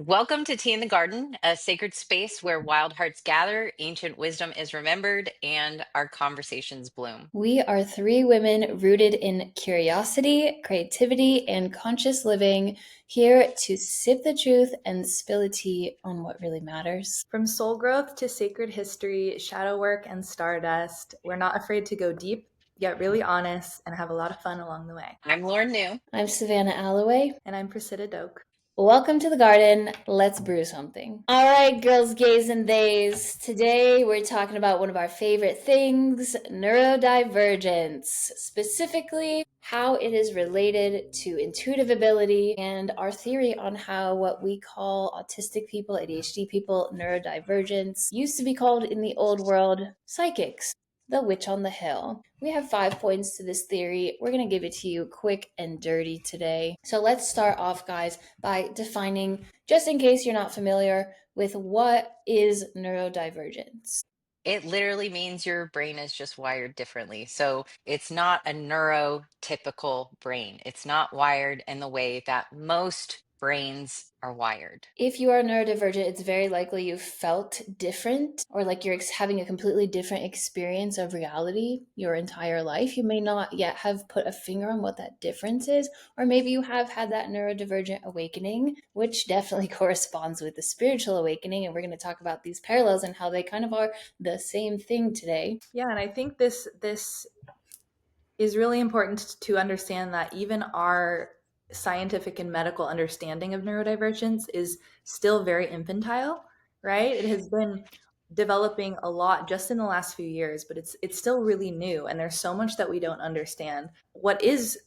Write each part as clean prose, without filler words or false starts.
Welcome to Tea in the Garden, a sacred space where wild hearts gather, ancient wisdom is remembered, and our conversations bloom. We are three women rooted in curiosity, creativity, and conscious living, here to sip the truth and spill the tea on what really matters. From soul growth to sacred history, shadow work, and stardust, we're not afraid to go deep, yet really honest, and have a lot of fun along the way. I'm Lauren New. I'm Savannah Alloway. And I'm Priscilla Doak. Welcome to the garden. Let's brew something. All right, girls, gays, and theys. Today we're talking about one of our favorite things, neurodivergence, specifically how it is related to intuitive ability and our theory on how what we call autistic people, ADHD people, neurodivergents, used to be called in the old world psychics. The Witch on the Hill. We have 5 points to this theory. We're going to give it to you quick and dirty today. So let's start off, guys, by defining, just in case you're not familiar with what is neurodivergence. It literally means your brain is just wired differently. So it's not a neurotypical brain. It's not wired in the way that most brains are wired. If you are neurodivergent, it's very likely you felt different or like you're having a completely different experience of reality your entire life. You may not yet have put a finger on what that difference is, or maybe you have had that neurodivergent awakening, which definitely corresponds with the spiritual awakening. And we're going to talk about these parallels and how they kind of are the same thing today. Yeah, and I think this is really important to understand that even our scientific and medical understanding of neurodivergence is still very infantile, right? It has been developing a lot just in the last few years, but it's still really new, and there's so much that we don't understand. What is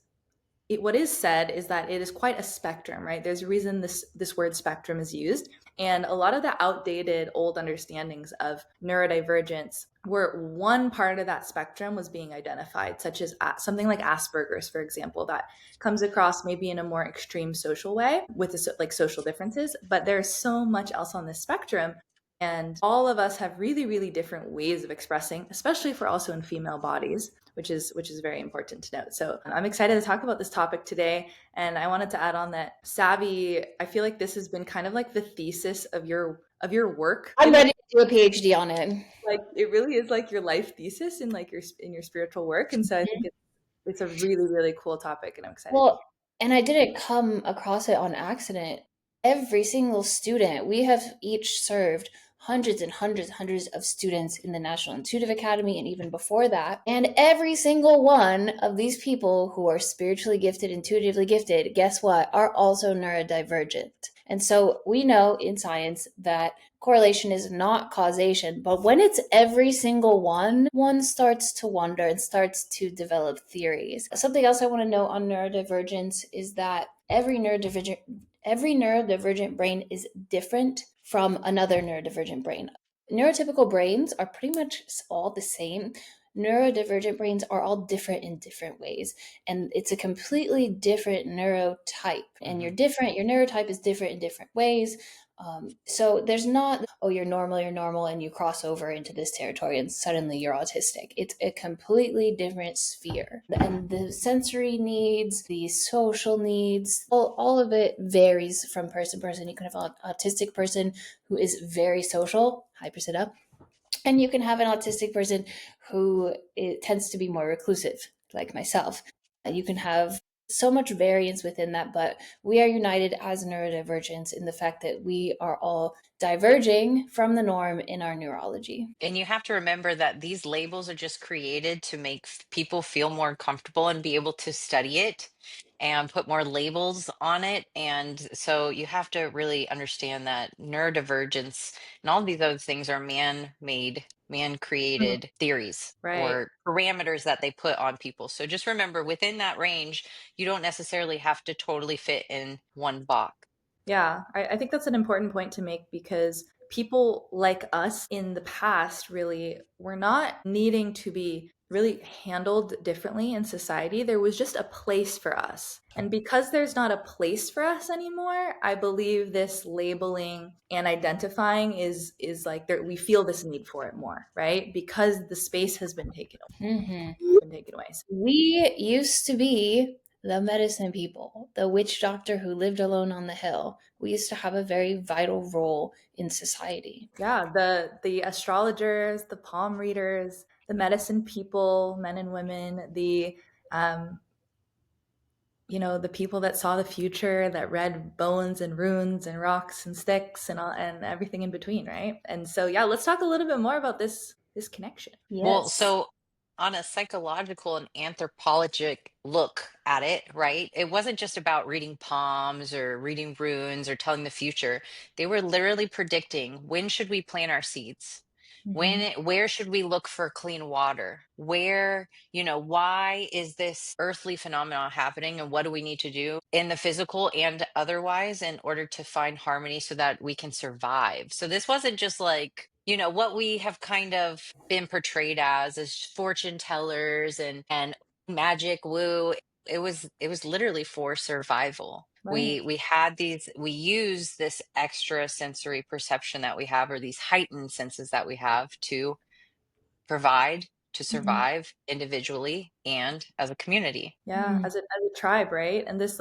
said is that it is quite a spectrum, right? There's a reason this word spectrum is used, and a lot of the outdated old understandings of neurodivergence where one part of that spectrum was being identified, such as something like Asperger's, for example, that comes across maybe in a more extreme social way with like social differences. But there's so much else on this spectrum. And all of us have really, really different ways of expressing, especially for also in female bodies, which is very important to note. So I'm excited to talk about this topic today. And I wanted to add on that, Savvy, I feel like this has been kind of like the thesis of your work. I'm ready to do a PhD on it. Like it really is like your life thesis in like your spiritual work. And so I think it's a really, really cool topic, and I'm excited. Well, and I didn't come across it on accident. Every single student, we have each served hundreds and hundreds and hundreds of students in the National Intuitive Academy and even before that. And every single one of these people who are spiritually gifted, intuitively gifted, guess what, are also neurodivergent. And so we know in science that correlation is not causation, but when it's every single one starts to wonder and starts to develop theories. Something else I want to note on neurodivergence is that every neurodivergent brain is different from another neurodivergent brain. Neurotypical brains are pretty much all the same. Neurodivergent brains are all different in different ways, and it's a completely different neurotype. And you're different, your neurotype is different in different ways. So there's not, oh, you're normal, and you cross over into this territory and suddenly you're autistic. It's a completely different sphere. And the sensory needs, the social needs, all of it varies from person to person. You can have an autistic person who is very social, hi Priscilla, and you can have an autistic person who tends to be more reclusive, like myself. You can have so much variance within that, but we are united as neurodivergents in the fact that we are all diverging from the norm in our neurology. And you have to remember that these labels are just created to make people feel more comfortable and be able to study it and put more labels on it. And so you have to really understand that neurodivergence and all these other things are man-made, man-created theories Right. or parameters that they put on people. So just remember within that range, you don't necessarily have to totally fit in one box. Yeah, I think that's an important point to make, because people like us in the past really were not needing to be really handled differently in society. There was just a place for us. And because there's not a place for us anymore, I believe this labeling and identifying is like there, we feel this need for it more, right? Because the space has been taken away. Mm-hmm. Been taken away. We used to be the medicine people, the witch doctor who lived alone on the hill. We used to have a very vital role in society. Yeah, the astrologers, the palm readers, the medicine people, men and women, the um, the people that saw the future, that read bones and runes and rocks and sticks and all, and everything in between, right? And so, yeah, let's talk a little bit more about this connection. Well, Yes. so on a psychological and anthropologic look at it, right? It wasn't just about reading palms or reading runes or telling the future. They were literally predicting when should we plant our seeds? Mm-hmm. Where should we look for clean water? Where, why is this earthly phenomenon happening and what do we need to do in the physical and otherwise in order to find harmony so that we can survive? So this wasn't just like, what we have kind of been portrayed as fortune tellers and magic woo. It was literally for survival. Right. We use this extra sensory perception that we have, or these heightened senses that we have, to provide, to Mm-hmm. survive individually and as a community. Yeah, Mm. as a tribe, right? And this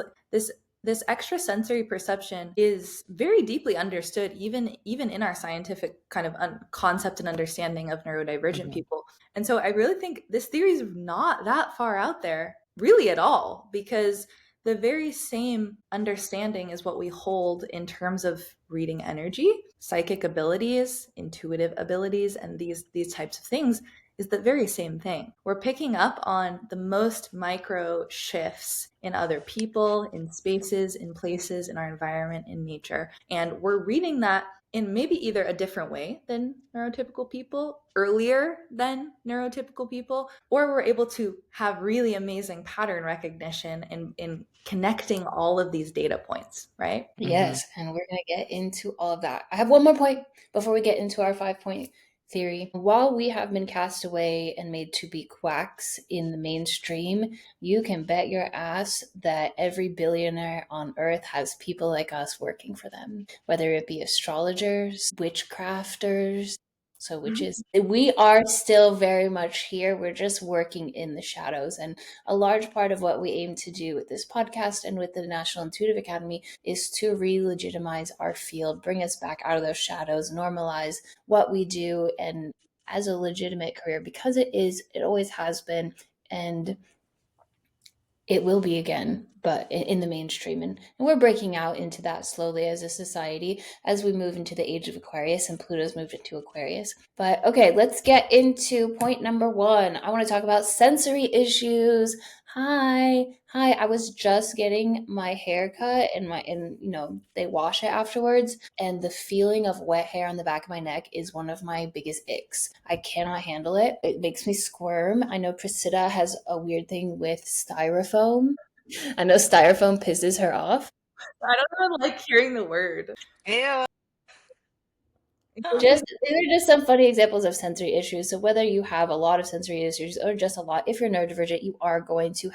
extrasensory perception is very deeply understood, even in our scientific kind of concept and understanding of neurodivergent Mhm. people. And so I really think this theory is not that far out there, really at all, because the very same understanding is what we hold in terms of reading energy, psychic abilities, intuitive abilities, and these types of things is the very same thing. We're picking up on the most micro shifts in other people, in spaces, in places, in our environment, in nature. And we're reading that in maybe either a different way than neurotypical people, earlier than neurotypical people, or we're able to have really amazing pattern recognition in connecting all of these data points, right? Mhm. Yes, and we're going to get into all of that. I have one more point before we get into our 5 point theory. While we have been cast away and made to be quacks in the mainstream, you can bet your ass that every billionaire on earth has people like us working for them, whether it be astrologers, witchcrafters. So, which is, we are still very much here. We're just working in the shadows. And a large part of what we aim to do with this podcast and with the National Intuitive Academy is to re-legitimize our field, bring us back out of those shadows, normalize what we do, and as a legitimate career, because it always has been, and it will be again, but in the mainstream. And we're breaking out into that slowly as a society as we move into the age of Aquarius, and Pluto's moved into Aquarius. But okay, let's get into point number 1. I want to talk about sensory issues. Hi. I was just getting my hair cut, and they wash it afterwards, and the feeling of wet hair on the back of my neck is one of my biggest icks. I cannot handle it. It makes me squirm. I know Priscilla has a weird thing with styrofoam. I know styrofoam pisses her off. I don't even like hearing the word. Ew. Just these are just some funny examples of sensory issues. So whether you have a lot of sensory issues or just a lot, if you're neurodivergent, you are going to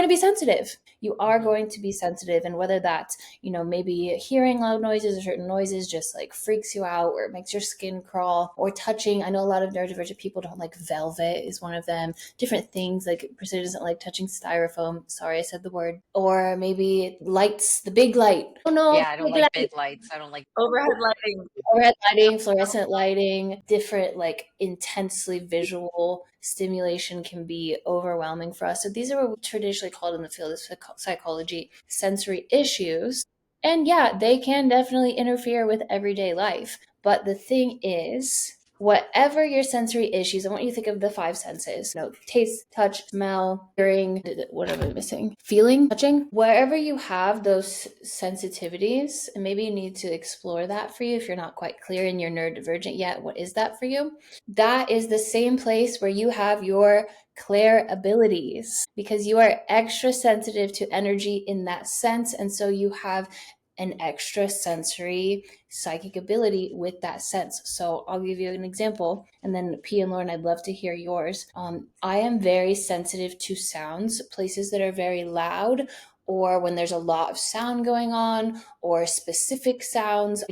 be sensitive. You are Mhm. going to be sensitive, and whether that's maybe hearing loud noises or certain noises just like freaks you out, or it makes your skin crawl, or touching. I know a lot of neurodivergent people don't like velvet is one of them. Different things like Priscilla doesn't like touching styrofoam. Sorry, I said the word. Or maybe lights, the big light. Oh no, Yeah, I don't big like light. big lights. I don't like. Overhead lighting. Overhead lighting, fluorescent lighting, different like intensely visual stimulation can be overwhelming for us. So these are what we traditionally called in the field of psychology sensory issues. And yeah, they can definitely interfere with everyday life. But the thing is, whatever your sensory issues, I want you to think of the 5 senses. Taste, touch, smell, hearing, what am I missing? Feeling, touching. Wherever you have those sensitivities, and maybe you need to explore that for you if you're not quite clear and you're neurodivergent yet. What is that for you? That is the same place where you have your clair abilities, because you are extra sensitive to energy in that sense. And so you have an extra sensory psychic ability with that sense. So I'll give you an example, and then P and Lauren, I'd love to hear yours. I am very sensitive to sounds, places that are very loud, or when there's a lot of sound going on, or specific sounds.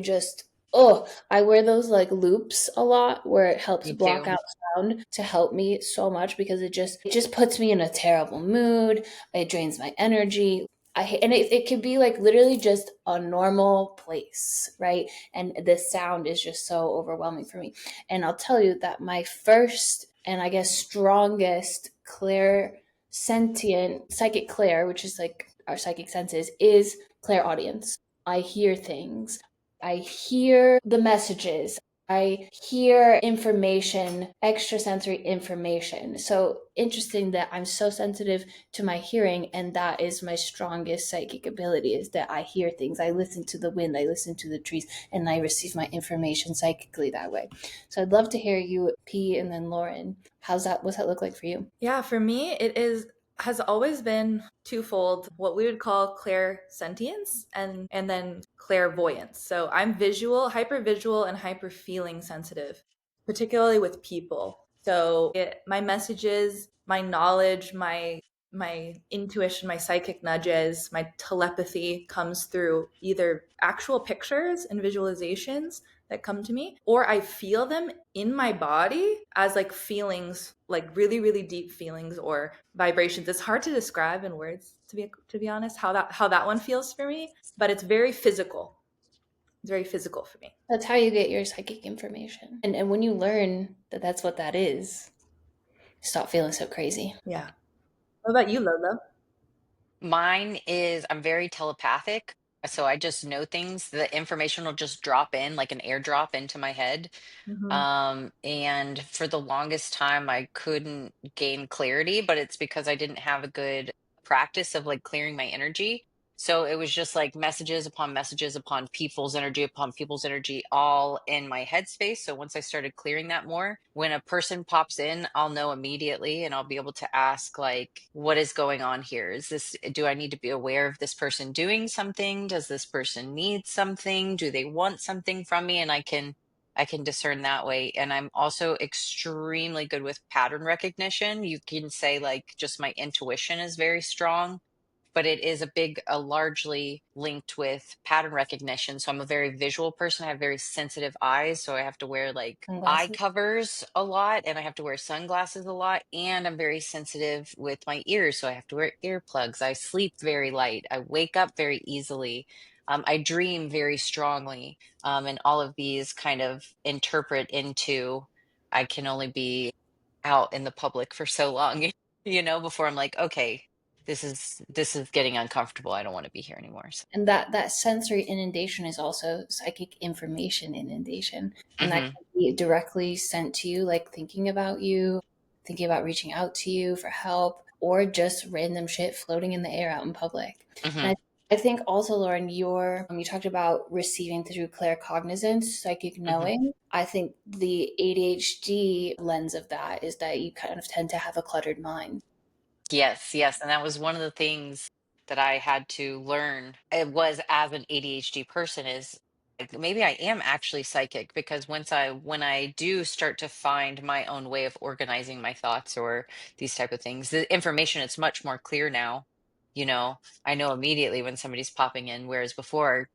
Oh, I wear those like loops a lot where it helps Me block too. out sound to help me so much because it just puts me in a terrible mood. It drains my energy. And it could be like literally just a normal place, right? And the sound is just so overwhelming for me. And I'll tell you that my first and I guess strongest clair sentient psychic clair, which is like our psychic senses, is clairaudience. I hear things. I hear the messages. I hear information, extrasensory information. So interesting that I'm so sensitive to my hearing, and that is my strongest psychic ability is that I hear things. I listen to the wind, I listen to the trees, and I receive my information psychically that way. So I'd love to hear you, P, and then Lauren. What's that look like for you? Yeah, for me, has always been twofold, what we would call clairsentience and then clairvoyance. So I'm hyper visual and hyper feeling sensitive, particularly with people. So my messages, my knowledge, my intuition, my psychic nudges, my telepathy comes through either actual pictures and visualizations that come to me, or I feel them in my body as like feelings, like really, really deep feelings or vibrations. It's hard to describe in words, to be honest, how that one feels for me, but it's very physical. It's very physical for me. That's how you get your psychic information. And when you learn that that's what that is, you stop feeling so crazy. Yeah. What about you, Lola? Mine is I'm very telepathic. So I just know things. The information will just drop in like an airdrop into my head. Mm-hmm. And for the longest time, I couldn't gain clarity, but it's because I didn't have a good practice of like clearing my energy. So it was just like messages upon people's energy, all in my headspace. So once I started clearing that more, when a person pops in, I'll know immediately and I'll be able to ask, like, what is going on here? Do I need to be aware of this person doing something? Does this person need something? Do they want something from me? And I can discern that way. And I'm also extremely good with pattern recognition. You can say, like, just my intuition is very strong, but it is largely linked with pattern recognition. So I'm a very visual person. I have very sensitive eyes. So I have to wear like eye Sunglasses. covers a lot and I have to wear sunglasses a lot. And I'm very sensitive with my ears. So I have to wear earplugs. I sleep very light. I wake up very easily. I dream very strongly. And all of these kind of interpret into I can only be out in the public for so long, before I'm like, okay, this is getting uncomfortable. I don't want to be here anymore. So, And that sensory inundation is also psychic information inundation, and that hmm can be directly sent to you, like thinking about reaching out to you for help, or just random shit floating in the air out in public. hmm And I think also, Lauren, you talked about receiving through claircognizance, psychic hmm knowing. I think the ADHD lens of that is that you kind of tend to have a cluttered mind. Yes, yes. And that was one of the things that I had to learn. It was as an ADHD person is like, maybe I am actually psychic because when I do start to find my own way of organizing my thoughts or these type of things, the information it's much more clear now. I know immediately when somebody's popping in, whereas before,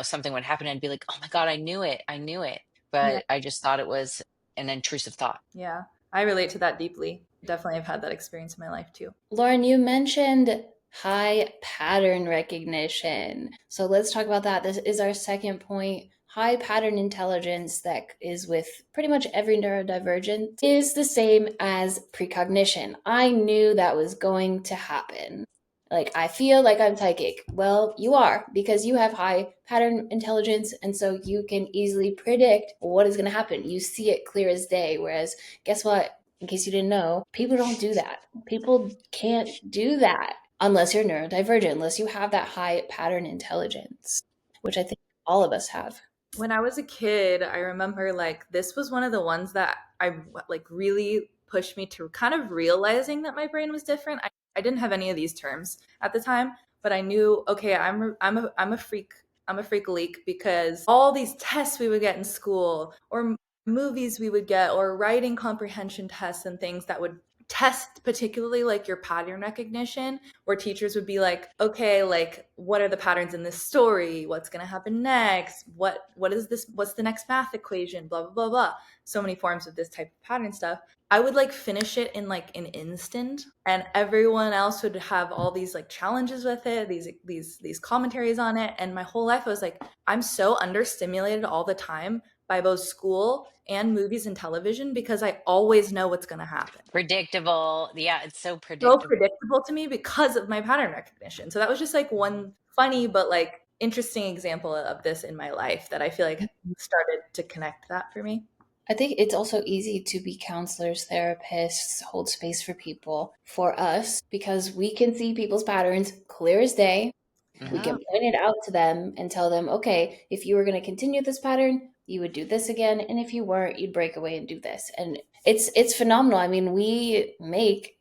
something would happen and I'd be like, oh my God, I knew it. I knew it. Yeah. But I just thought it was an intrusive thought. Yeah. I relate to that deeply. Definitely have had that experience in my life too. Lauren, you mentioned high pattern recognition. So let's talk about that. This is our second point. High pattern intelligence that is with pretty much every neurodivergent is the same as precognition. I knew that was going to happen. Like, I feel like I'm psychic. Well, you are because you have high pattern intelligence, and so you can easily predict what is going to happen. You see it clear as day. Whereas, guess what? In case you didn't know, people don't do that. People can't do that unless you're neurodivergent, unless you have that high pattern intelligence, which I think all of us have. When I was a kid, I remember like this was one of the ones that I like really pushed me to kind of realizing that my brain was different. I didn't have any of these terms at the time, but I knew, okay, I'm a freak. I'm a freak leak because all these tests we would get in school or movies we would get or writing comprehension tests and things that would test particularly like your pattern recognition, where teachers would be like, okay, like what are the patterns in this story, what's going to happen next, what is this, what's the next math equation, blah blah blah blah. So many forms of this type of pattern stuff. I would like finish it in like an instant, and everyone else would have all these like challenges with it, these commentaries on it, and my whole life I was like, I'm so understimulated all the time by both school and movies and television because I always know what's going to happen. Predictable. Yeah, it's so So predictable. predictable to me because of my pattern recognition. So that was just like one funny but like interesting example of this in my life that I feel like started to connect that for me. I think it's also easy to be counselors, therapists, hold space for people, for us, because we can see people's patterns clear as day. We Mhm. can point it out to them and tell them, okay, if you were going to continue this pattern, you would do this again, and if you weren't, you'd break away and do this. And it's phenomenal. I mean, we make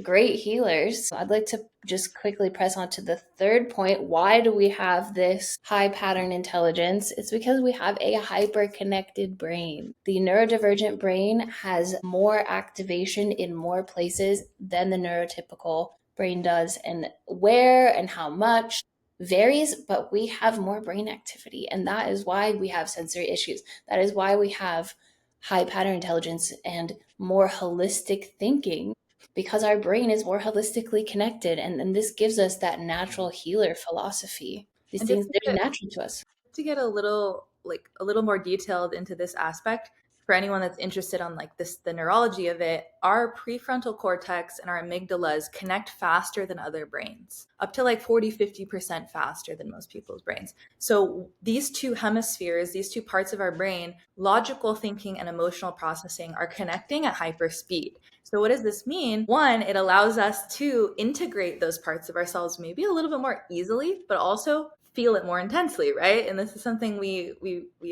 great healers. I'd like to just quickly press on to the third point. Why do we have this high pattern intelligence? It's because we have a hyper connected brain. The neurodivergent brain has more activation in more places than the neurotypical brain does, and where and how much varies, but we have more brain activity. And that is why we have sensory issues. That is why we have high pattern intelligence and more holistic thinking, because our brain is more holistically connected. And this gives us that natural healer philosophy. These And just things, they're natural to us. to get a little more detailed into this aspect, for anyone that's interested on like this, the neurology of it, our prefrontal cortex and our amygdalas connect faster than other brains, up to like 40-50% faster than most people's brains. So these two hemispheres, these two parts of our brain, logical thinking and emotional processing, are connecting at hyper speed. So what does this mean? One, it allows us to integrate those parts of ourselves maybe a little bit more easily, but also feel it more intensely, right? And this is something we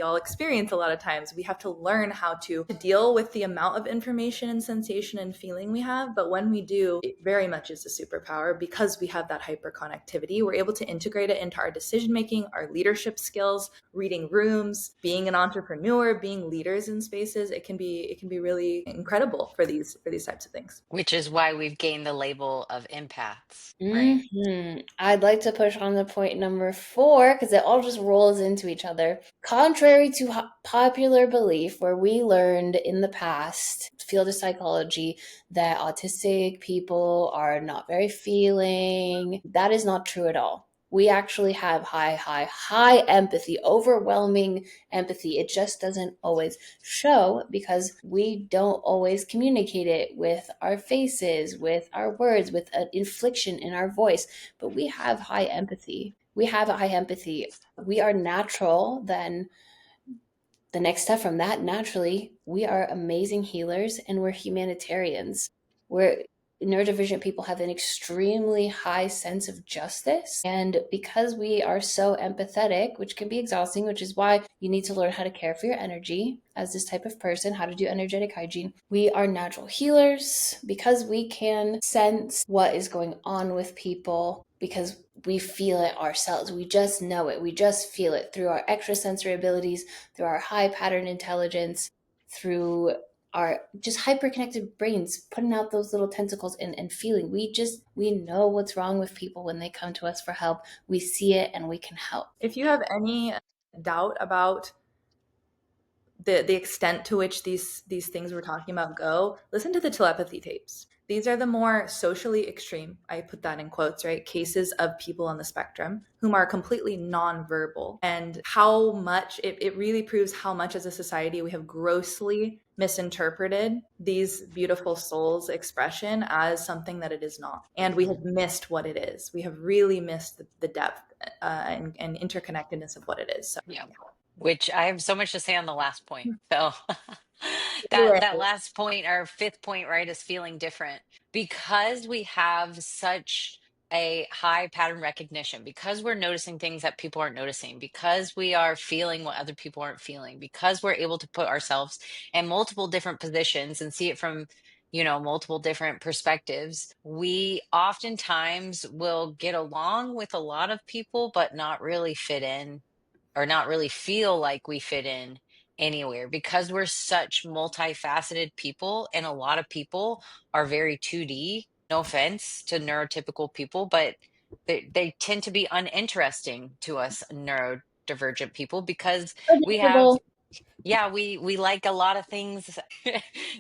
all experience a lot of times. We have to learn how to deal with the amount of information and sensation and feeling we have. But when we do, it very much is a superpower because we have that hyperconnectivity. We're able to integrate it into our decision making, our leadership skills, reading rooms, being an entrepreneur, being leaders in spaces. It can be really incredible for these types of things. Which is why we've gained the label of empaths, right? I'd like to push on the point number 4 because it all just rolls into each other. Contrary to popular belief, where we learned in the past, field of psychology, that autistic people are not very feeling, that is not true at all. We actually have high empathy, overwhelming empathy. It just doesn't always show because we don't always communicate it with our faces, with our words, with an inflection in our voice. But we have high empathy. We have a high empathy. We are natural. Then the next step from that, naturally, we are amazing healers and we're humanitarians. We're neurodivergent people have an extremely high sense of justice. And because we are so empathetic, which can be exhausting, which is why you need to learn how to care for your energy as this type of person, how to do energetic hygiene. We are natural healers because we can sense what is going on with people because we feel it ourselves. We just know it. We just feel it through our extrasensory abilities, through our high pattern intelligence, through our just hyper-connected brains putting out those little tentacles and feeling. We know what's wrong with people when they come to us for help. We see it and we can help. If you have any doubt about the extent to which these things we're talking about go, listen to the telepathy tapes. These are the more socially extreme, I put that in quotes, right, cases of people on the spectrum whom are completely nonverbal, and how much it really proves how much as a society we have grossly misinterpreted these beautiful souls expression as something that it is not, and we have missed what it is. We have really missed the depth and interconnectedness of what it is. So Yeah. Which I have so much to say on the last point. So do that it. last point, our fifth point, right, is feeling different because we have such a high pattern recognition, because we're noticing things that people aren't noticing, because we are feeling what other people aren't feeling, because we're able to put ourselves in multiple different positions and see it from, multiple different perspectives. We oftentimes will get along with a lot of people, but not really fit in or not really feel like we fit in. anywhere because we're such multifaceted people, and a lot of people are very 2D. No offense to neurotypical people, but they tend to be uninteresting to us neurodivergent people because we have, Predictable. yeah, we like a lot of things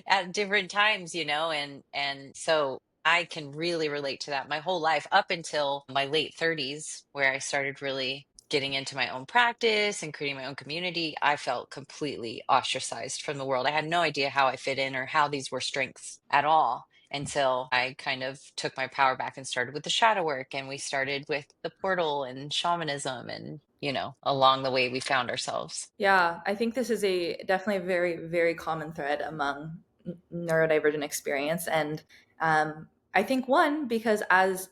at different times, and so I can really relate to that my whole life up until my late 30s, where I started really getting into my own practice and creating my own community. I felt completely ostracized from the world. I had no idea how I fit in or how these were strengths at all until I kind of took my power back and started with the shadow work, and we started with the portal and shamanism, and along the way we found ourselves. Yeah, I think this is definitely a very, very common thread among neurodivergent experience. And I think one, because as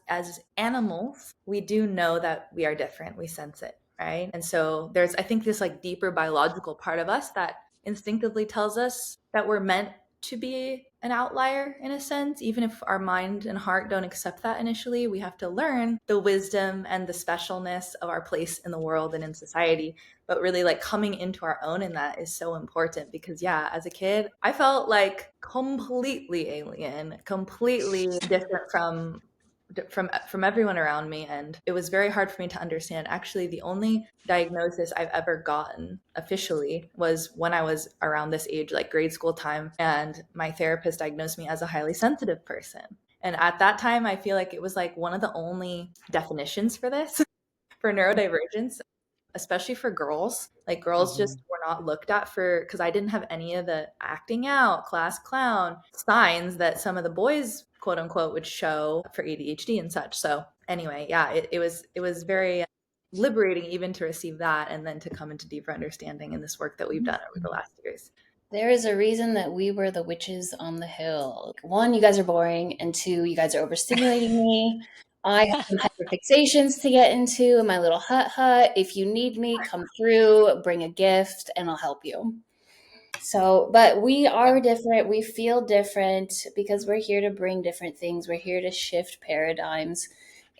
animals, we do know that we are different. We sense it, right? And so there's, I think, this like deeper biological part of us that instinctively tells us that we're meant to be an outlier in a sense. Even if our mind and heart don't accept that initially, we have to learn the wisdom and the specialness of our place in the world and in society. But really, like, coming into our own in that is so important, because yeah, as a kid I felt like completely alien, completely different from everyone around me, and it was very hard for me to understand. Actually, the only diagnosis I've ever gotten officially was when I was around this age, like grade school time, and my therapist diagnosed me as a highly sensitive person. And at that time, I feel like it was like one of the only definitions for this, for neurodivergence, especially for girls. Like, girls just Mhm. were not looked at for, because I didn't have any of the acting out, class clown signs that some of the boys, quote unquote, would show for ADHD and such. So anyway, yeah, it was very liberating even to receive that, and then to come into deeper understanding in this work that we've done over the last years. There is a reason that we were the witches on the hill. One, you guys are boring, and two, you guys are overstimulating me. I have some hyperfixations to get into in my little hut. If you need me, come through, bring a gift, and I'll help you. So, but we Yeah. are different. We feel different because we're here to bring different things. We're here to shift paradigms.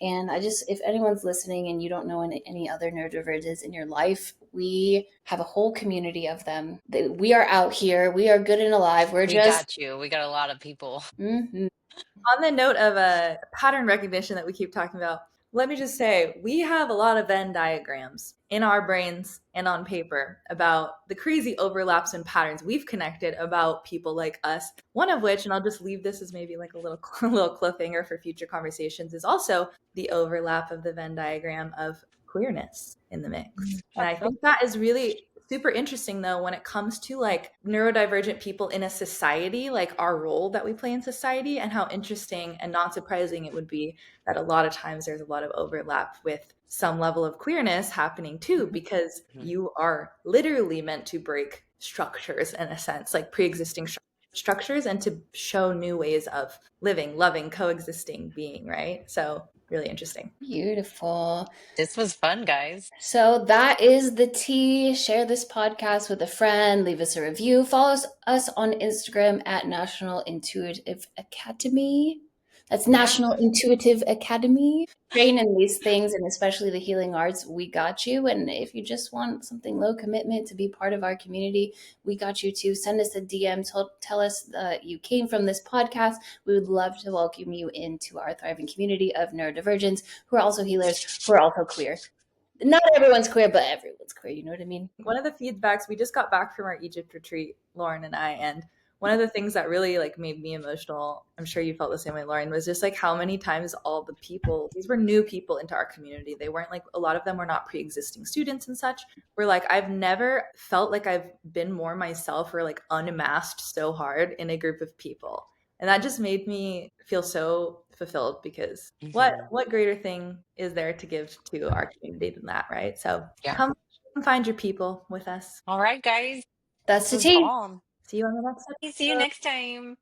And if anyone's listening and you don't know any other neurodivergents in your life, we have a whole community of them. We are out here. We are good and alive. We're We just, got you. We got a lot of people. mhm. On the note of pattern recognition that we keep talking about, let me just say we have a lot of Venn diagrams in our brains and on paper about the crazy overlaps and patterns we've connected about people like us. One of which, and I'll just leave this as maybe like a little a little cliffhanger for future conversations, is also the overlap of the Venn diagram of queerness in the mix. And I think that is really super interesting, though, when it comes to like neurodivergent people in a society, like our role that we play in society, and how interesting and not surprising it would be that a lot of times there's a lot of overlap with some level of queerness happening too, because Mhm. you are literally meant to break structures in a sense, like pre-existing structures, and to show new ways of living, loving, coexisting, being, right? So really interesting. Beautiful. This was fun, guys. So that is the tea. Share this podcast with a friend. Leave us a review. Follow us on Instagram at National Intuitive Academy. That's Yeah. National Intuitive Academy. Train in these things, and especially the healing arts. We got you. And if you just want something low commitment to be part of our community, we got you too. Send us a DM. Tell us that you came from this podcast. We would love to welcome you into our thriving community of neurodivergents who are also healers, who are also queer. Not everyone's queer, but everyone's queer. You know what I mean? One of the feedbacks, we just got back from our Egypt retreat, Lauren and I, and one of the things that really like made me emotional, I'm sure you felt the same way, Lauren, was just like how many times all the people, these were new people into our community. They weren't like, a lot of them were not pre-existing students and such. We're like, I've never felt like I've been more myself or like unmasked so hard in a group of people. And that just made me feel so fulfilled, because Mhm. what greater thing is there to give to our community than that, right? So Yeah. come find your people with us. All right, guys. That's This the was tea. bomb. See you on the next See you episode. next time.